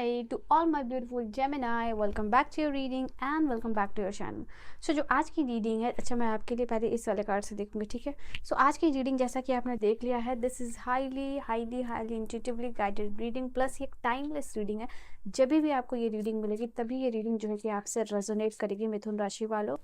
Hi to all my beautiful Gemini, welcome back to your reading and welcome back to your channel. So जो आज की reading है, अच्छा मैं आपके लिए पहले इस वाले कार्ड से देखूंगी, ठीक है। सो आज की रीडिंग जैसा कि आपने देख लिया है, this is highly intuitively guided reading plus ये टाइमलेस रीडिंग है। जब भी आपको ये रीडिंग मिलेगी तभी ये रीडिंग जो है कि आपसे रेजोनेट करेगी मिथुन राशि वालों।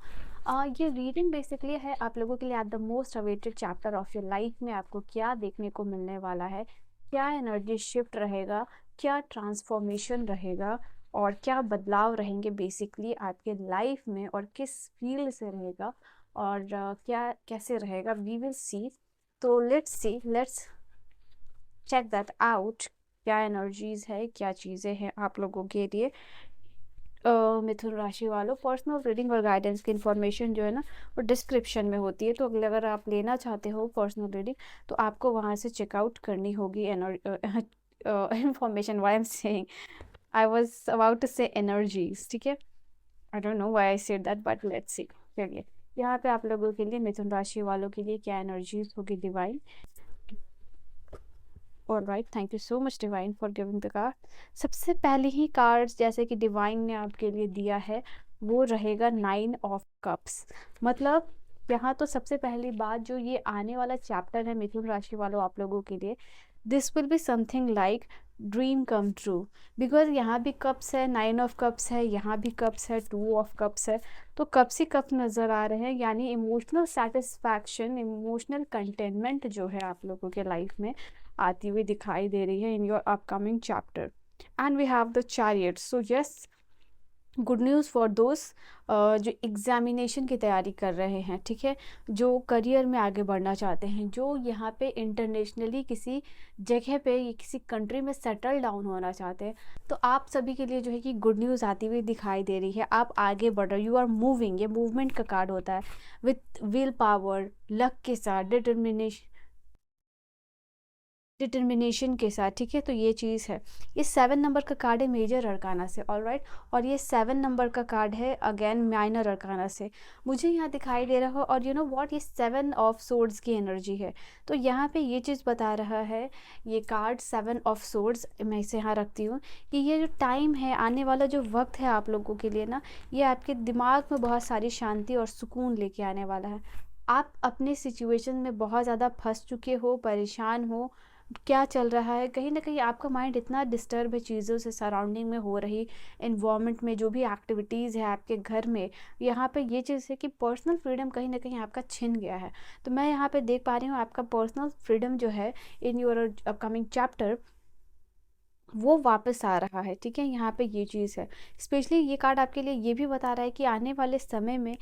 ये रीडिंग बेसिकली है आप लोगों के लिए at the most awaited chapter of your life में आपको क्या देखने को मिलने वाला है, क्या एनर्जी शिफ्ट रहेगा, क्या ट्रांसफॉर्मेशन रहेगा और क्या बदलाव रहेंगे बेसिकली आपके लाइफ में और किस फील्ड से रहेगा और क्या कैसे रहेगा, वी विल सी। तो लेट्स चेक दैट आउट। क्या एनर्जीज है, क्या चीज़ें हैं आप लोगों के लिए मिथुन राशि वालों। पर्सनल रीडिंग और गाइडेंस की इन्फॉर्मेशन जो है ना वो डिस्क्रिप्शन में होती है, तो अगर आप लेना चाहते हो पर्सनल रीडिंग तो आपको वहाँ से चेकआउट करनी होगी information. What I'm saying, I was about to say energies, ठीक है। I don't know why I said that, but let's see। चलिए यहाँ पे आप लोगों के लिए मिथुन राशि वालों के लिए क्या एनर्जीज होगी divine. Alright, thank you so much divine for giving the card. सबसे पहले ही कार्ड्स जैसे कि डिवाइन ने आपके लिए दिया है वो रहेगा 9 ऑफ कप्स। मतलब यहाँ तो सबसे पहली बात जो ये आने वाला चैप्टर है मिथुन राशि वालों आप लोगों के लिए, this will be something like dream come true. Because यहाँ भी कप्स है, 9 ऑफ कप्स है, यहाँ भी कप्स है, 2 ऑफ कप्स है, तो कप्स ही कप नज़र आ रहे हैं। यानी इमोशनल सेटिस्फैक्शन, इमोशनल कंटेनमेंट जो है आप लोगों के लाइफ में आती हुई दिखाई दे रही है in your upcoming chapter. And we have the chariot. So yes, good news for दोस्त जो एग्जामिनेशन की तैयारी कर रहे हैं, ठीक है, जो करियर में आगे बढ़ना चाहते हैं, जो यहाँ पे इंटरनेशनली किसी जगह पे या किसी कंट्री में सेटल डाउन होना चाहते हैं, तो आप सभी के लिए जो है कि गुड न्यूज़ आती हुई दिखाई दे रही है। आप आगे बढ़ रहे हो, यू आर मूविंग। ये मूवमेंट का कार्ड होता है विथ विल पावर, लक के साथ, डिटर्मिनेशन के साथ, ठीक है। तो ये चीज़ है। ये 7 नंबर का कार्ड है मेजर अरकाना से, ऑलराइट, और ये 7 नंबर का कार्ड है अगेन माइनर अरकाना से मुझे यहाँ दिखाई दे रहा है। और यू नो व्हाट, ये 7 ऑफ सोर्ड्स की एनर्जी है। तो यहाँ पे ये चीज़ बता रहा है ये कार्ड 7 ऑफ सोर्ड्स, मैं इसे यहाँ रखती हूँ कि ये जो टाइम है, आने वाला जो वक्त है आप लोगों के लिए ना, ये आपके दिमाग में बहुत सारी शांति और सुकून लेके आने वाला है। आप अपने सिचुएशन में बहुत ज़्यादा फंस चुके हो, परेशान हो, क्या चल रहा है, कहीं ना कहीं आपका माइंड इतना डिस्टर्ब है चीज़ों से, सराउंडिंग में हो रही इन्वायरमेंट में जो भी एक्टिविटीज़ है आपके घर में, यहाँ पे ये चीज़ है कि पर्सनल फ्रीडम कहीं ना कहीं आपका छिन गया है। तो मैं यहाँ पे देख पा रही हूँ आपका पर्सनल फ्रीडम जो है इन योर अपकमिंग चैप्टर वो वापस आ रहा है, ठीक है। यहाँ पे ये चीज़ है। स्पेशली ये कार्ड आपके लिए ये भी बता रहा है कि आने वाले समय में,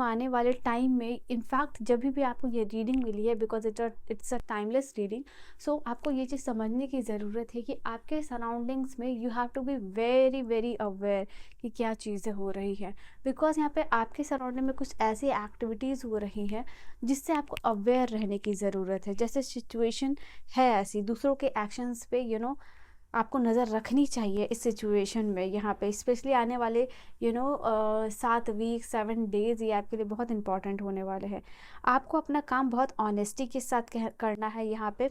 आने वाले टाइम में, इनफैक्ट जब भी आपको ये रीडिंग मिली है, because it's a timeless reading, so आपको ये चीज़ समझने की ज़रूरत है कि आपके सराउंडिंग्स में you have to be very very aware कि क्या चीज़ें हो रही हैं। बिकॉज यहाँ पे आपके सराउंडिंग में कुछ ऐसी एक्टिविटीज़ हो रही हैं जिससे आपको अवेयर रहने की ज़रूरत है। जैसे सिचुएशन है ऐसी, दूसरों के एक्शंस पे आपको नज़र रखनी चाहिए इस सिचुएशन में। यहाँ पे स्पेशली आने वाले 7 वीक 7 डेज़ ये आपके लिए बहुत इंपॉर्टेंट होने वाले हैं। आपको अपना काम बहुत ऑनेस्टी के साथ करना है यहाँ पे।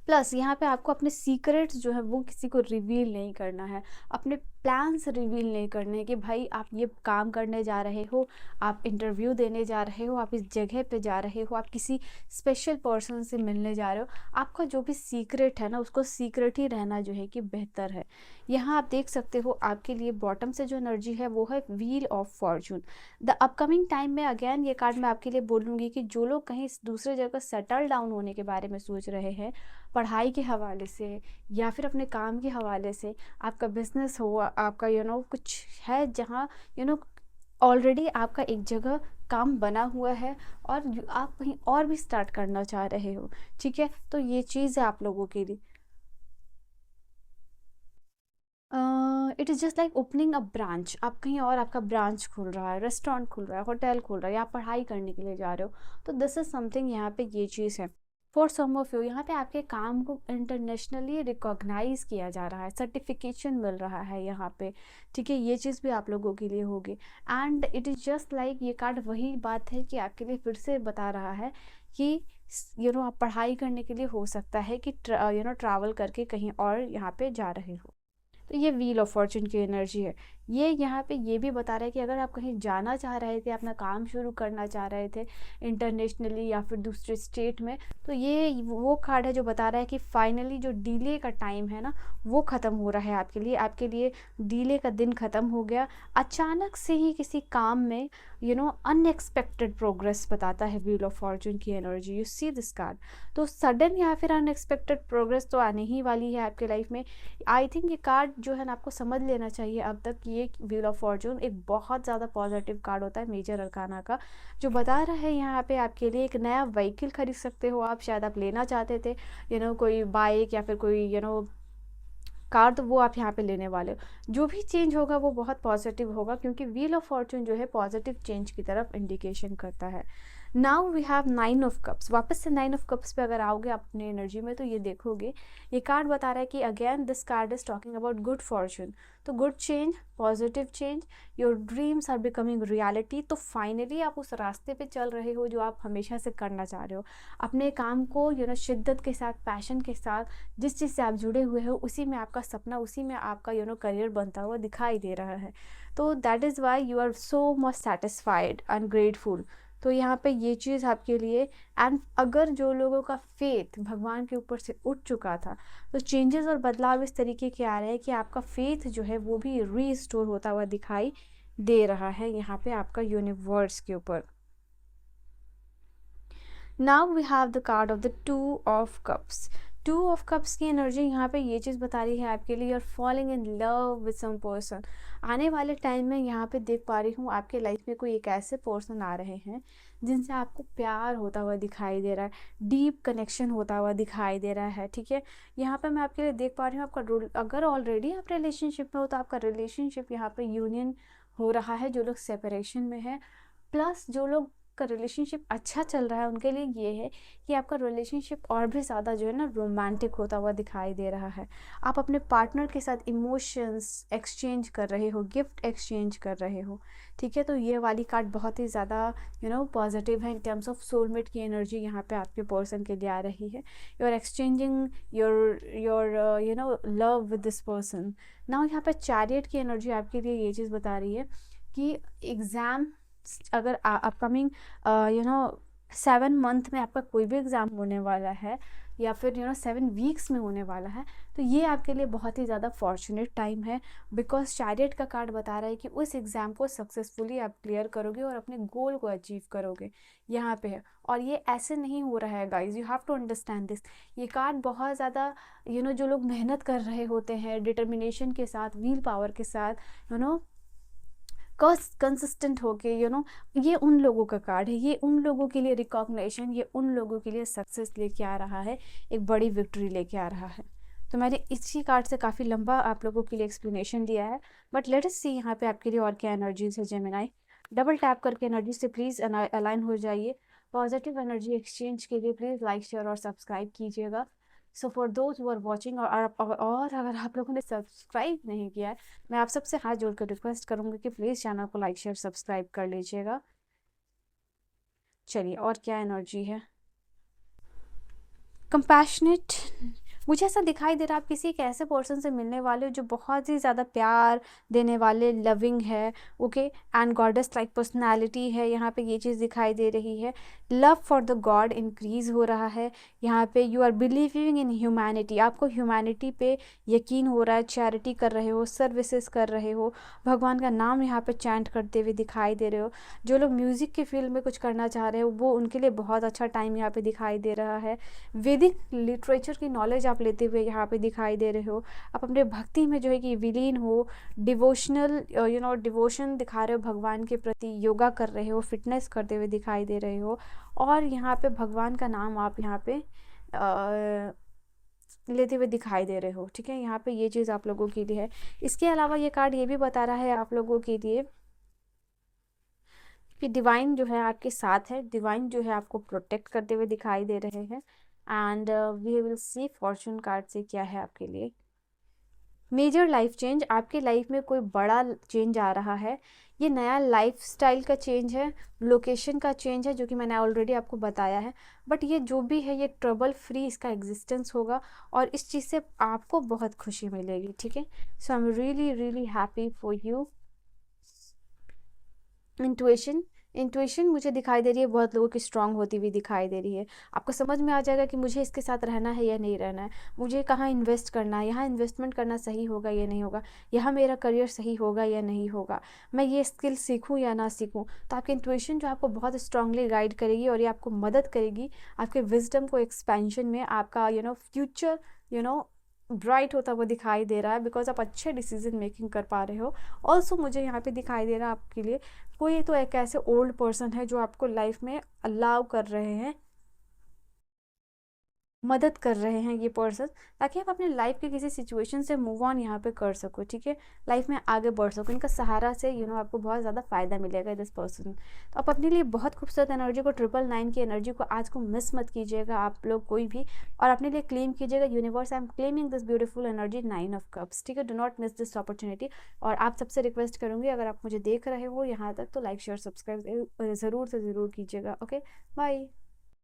प्लस यहाँ पे आपको अपने सीक्रेट्स जो है वो किसी को रिवील नहीं करना है, अपने प्लान्स रिवील नहीं करने कि भाई आप ये काम करने जा रहे हो, आप इंटरव्यू देने जा रहे हो, आप इस जगह पे जा रहे हो, आप किसी स्पेशल पर्सन से मिलने जा रहे हो। आपका जो भी सीक्रेट है ना उसको सीक्रेट ही रहना जो है कि बेहतर है। यहाँ आप देख सकते हो आपके लिए बॉटम से जो एनर्जी है वो है wheel of Fortune. The upcoming time में अगेन ये कार्ड मैं आपके लिए बोलूँगी कि जो लोग कहीं दूसरे जगह सेटल डाउन होने के बारे में सोच रहे हैं, पढ़ाई के हवाले से या फिर अपने काम के हवाले से, आपका बिजनेस हो, आपका कुछ है जहाँ ऑलरेडी आपका एक जगह काम बना हुआ है और आप कहीं और भी स्टार्ट करना चाह रहे हो, ठीक है। तो ये चीज़ है आप लोगों के लिए। It is just like opening a branch. आप कहीं और, आपका ब्रांच खुल रहा है, रेस्टोरेंट खुल रहा है, होटल खुल रहा है, या आप पढ़ाई करने के लिए जा रहे हो, तो दिस इज़ समथिंग यहाँ पे ये चीज़ है। फॉर सम ऑफ यू यहाँ पे आपके काम को इंटरनेशनली रिकॉग्नाइज किया जा रहा है, सर्टिफिकेशन मिल रहा है यहाँ पे, ठीक है। ये चीज़ भी आप लोगों के लिए होगी। And it is just like ये कार्ड वही बात है कि आपके लिए फिर से बता रहा है कि आप पढ़ाई करने के लिए हो सकता है कि ट्रैवल करके कहीं और यहाँ पे जा रहे हो। तो ये व्हील ऑफ फॉर्चून की एनर्जी है। ये यहाँ पे ये भी बता रहा है कि अगर आप कहीं जाना चाह रहे थे, अपना काम शुरू करना चाह रहे थे इंटरनेशनली या फिर दूसरे स्टेट में, तो ये वो कार्ड है जो बता रहा है कि फाइनली जो डिले का टाइम है ना, वो ख़त्म हो रहा है आपके लिए डिले का दिन ख़त्म हो गया। अचानक से ही किसी काम में अनएक्सपेक्टेड प्रोग्रेस बताता है व्हील ऑफ फॉर्चून की energy. You see this card, तो सडन या फिर अनएक्सपेक्टेड प्रोग्रेस तो आने ही वाली है आपके लाइफ में। आई थिंक ये कार्ड जो है ना, आपको समझ लेना चाहिए अब तक कि ये व्हील ऑफ फॉर्चून एक बहुत ज़्यादा पॉजिटिव कार्ड होता है मेजर अरकाना का, जो बता रहा है यहाँ पे आपके लिए एक नया व्हीकल खरीद सकते हो आप। शायद आप लेना चाहते थे कोई बाइक या फिर कोई कार, तो वो आप यहाँ पे लेने वाले हो। जो भी चेंज होगा वो बहुत पॉजिटिव होगा, क्योंकि व्हील ऑफ फॉर्चून जो है पॉजिटिव चेंज की तरफ इंडिकेशन करता है। Now we have 9 of cups. वापस से 9 ऑफ कप्स पे अगर आओगे अपने एनर्जी में, तो ये देखोगे ये कार्ड बता रहा है कि again this card is talking about good fortune. तो good change, positive change, your dreams are becoming reality. तो फाइनली आप उस रास्ते पे चल रहे हो जो आप हमेशा से करना चाह रहे हो। अपने काम को शिद्दत के साथ, पैशन के साथ, जिस चीज़ से आप जुड़े हुए हो, उसी में आपका सपना, उसी में आपका करियर बनता हुआ दिखाई दे रहा है। तो that is why you are so much satisfied and grateful. तो यहाँ पे ये चीज़ आपके लिए। एंड अगर जो लोगों का फेथ भगवान के ऊपर से उठ चुका था, तो चेंजेस और बदलाव इस तरीके के आ रहे हैं कि आपका फेथ जो है वो भी रीस्टोर होता हुआ दिखाई दे रहा है यहाँ पे आपका यूनिवर्स के ऊपर। Now we have the card of the 2 of cups. 2 of cups की एनर्जी यहाँ पे ये चीज़ बता रही है आपके लिए, you're falling in love with some person. आने वाले टाइम में यहाँ पे देख पा रही हूँ आपके लाइफ में कोई एक ऐसे पर्सन आ रहे हैं जिनसे आपको प्यार होता हुआ दिखाई दे रहा है, डीप कनेक्शन होता हुआ दिखाई दे रहा है। ठीक है, यहाँ पे मैं आपके लिए देख पा रही हूँ आपका अगर ऑलरेडी आप रिलेशनशिप में हो तो आपका रिलेशनशिप यहाँ पे यूनियन हो रहा है। जो लोग सेपरेशन में है, प्लस जो लोग का रिलेशनशिप अच्छा चल रहा है, उनके लिए ये है कि आपका रिलेशनशिप और भी ज़्यादा जो है ना रोमांटिक होता हुआ दिखाई दे रहा है। आप अपने पार्टनर के साथ इमोशंस एक्सचेंज कर रहे हो, गिफ्ट एक्सचेंज कर रहे हो। ठीक है, तो ये वाली कार्ड बहुत ही ज़्यादा पॉजिटिव है इन टर्म्स ऑफ सोलमेट की एनर्जी यहाँ पे आपके पर्सन के लिए आ रही है। You are exchanging your love with this person. Now यहाँ पे चैरियट की एनर्जी आपके लिए ये चीज़ बता रही है कि एग्ज़ाम अगर अपकमिंग 7 मंथ में आपका कोई भी एग्ज़ाम होने वाला है, या फिर 7 वीक्स में होने वाला है, तो ये आपके लिए बहुत ही ज़्यादा फॉर्चुनेट टाइम है। बिकॉज चैरियट का कार्ड बता रहा है कि उस एग्ज़ाम को सक्सेसफुली आप क्लियर करोगे और अपने गोल को अचीव करोगे यहाँ पे है। और ये ऐसे नहीं हो रहा है guys, you have to understand this. ये कार्ड बहुत ज़्यादा जो लोग मेहनत कर रहे होते हैं डिटर्मिनेशन के साथ, विल पावर के साथ, कंसिस्टेंट होके ये उन लोगों का कार्ड है। ये उन लोगों के लिए रिकॉग्निशन, ये उन लोगों के लिए सक्सेस लेके आ रहा है, एक बड़ी विक्ट्री लेके आ रहा है। तो मैंने इसी कार्ड से काफ़ी लंबा आप लोगों के लिए एक्सप्लेनेशन दिया है, बट लेट अस सी यहाँ पे आपके लिए और क्या एनर्जीज है जेमिनाई। डबल टैप करके एनर्जी से प्लीज़ अलाइन हो जाइए। पॉजिटिव एनर्जी एक्सचेंज के लिए प्लीज़ लाइक, शेयर और सब्सक्राइब कीजिएगा। So for those who are watching, और अगर आप लोगों ने सब्सक्राइब नहीं किया है, मैं आप सबसे हाथ जोड़कर रिक्वेस्ट करूँगी कि प्लीज़ चैनल को लाइक, शेयर, सब्सक्राइब कर लीजिएगा। चलिए, और क्या एनर्जी है। कंपैशनेट, मुझे ऐसा दिखाई दे रहा है आप किसी एक ऐसे पर्सन से मिलने वाले हो जो बहुत ही ज़्यादा प्यार देने वाले, लविंग है, okay, and goddess like personality है। यहाँ पे ये चीज़ दिखाई दे रही है। Love for the God increase हो रहा है यहाँ पे। You are believing in humanity, आपको ह्यूमैनिटी पे यकीन हो रहा है। चैरिटी कर रहे हो, सर्विसेज कर रहे हो, भगवान का नाम यहाँ पे चैंट करते हुए दिखाई दे रहे हो। जो लोग म्यूज़िक के फील्ड में कुछ करना चाह रहे हो, वो उनके लिए बहुत अच्छा टाइम यहाँ पे दिखाई दे रहा है। वैदिक लिटरेचर की नॉलेज आप लेते हुए यहाँ पे दिखाई दे रहे हो। आप अपने भक्ति में जो है कि विलीन हो, डिवोशनल डिवोशन दिखा रहे हो भगवान के प्रति, योगा कर रहे हो, फिटनेस करते हुए दिखाई दे रहे हो, और यहाँ पे भगवान का नाम आप यहाँ पे लेते हुए दिखाई दे रहे हो। ठीक है, यहाँ पे ये चीज़ आप लोगों के लिए है। इसके अलावा ये कार्ड ये भी बता रहा है आप लोगों के लिए कि डिवाइन जो है आपके साथ है, डिवाइन जो है आपको प्रोटेक्ट करते हुए दिखाई दे रहे हैं। And we will see fortune card से क्या है आपके लिए। मेजर लाइफ चेंज, आपके लाइफ में कोई बड़ा चेंज आ रहा है। ये नया लाइफस्टाइल का चेंज है, लोकेशन का चेंज है, जो कि मैंने ऑलरेडी आपको बताया है। बट ये जो भी है, ये ट्रबल फ्री इसका एग्जिस्टेंस होगा और इस चीज़ से आपको बहुत खुशी मिलेगी, ठीक है। So I am really really happy for you. Intuition, intuition मुझे दिखाई दे रही है बहुत लोगों की स्ट्रांग होती हुई दिखाई दे रही है। आपको समझ में आ जाएगा कि मुझे इसके साथ रहना है या नहीं रहना है, मुझे कहाँ इन्वेस्ट करना है, यहाँ इन्वेस्टमेंट करना सही होगा या नहीं होगा, यहाँ मेरा करियर सही होगा या नहीं होगा, मैं ये स्किल सीखूँ या ना सीखूँ। तो आपकी इंट्यूशन जो आपको बहुत स्ट्रांगली गाइड करेगी और ये आपको मदद करेगी आपके विजडम को एक्सपेंशन में। आपका फ्यूचर ब्राइट होता हुआ दिखाई दे रहा है, बिकॉज आप अच्छे डिसीजन मेकिंग कर पा रहे हो। ऑल्सो मुझे यहाँ पे दिखाई दे रहा है आपके लिए कोई तो एक ऐसे ओल्ड पर्सन है जो आपको लाइफ में अलाउ कर रहे हैं, मदद कर रहे हैं ये पर्सन, ताकि आप अपने लाइफ के किसी सिचुएशन से मूव ऑन यहाँ पे कर सको, ठीक है। लाइफ में आगे बढ़ सको, इनका सहारा से आपको बहुत ज़्यादा फायदा मिलेगा दिस पर्सन। तो आप अपने लिए बहुत खूबसूरत एनर्जी को 999 की एनर्जी को आज को मिस मत कीजिएगा आप लोग कोई भी, और अपने लिए क्लेम कीजिएगा universe I am claiming this beautiful energy 9 of cups, ठीक है। Do not miss this opportunity. और आप सबसे रिक्वेस्ट करूँगी, अगर आप मुझे देख रहे हो यहाँ तक तो लाइक शेयर सब्सक्राइब ज़रूर से ज़रूर कीजिएगा। Okay, bye.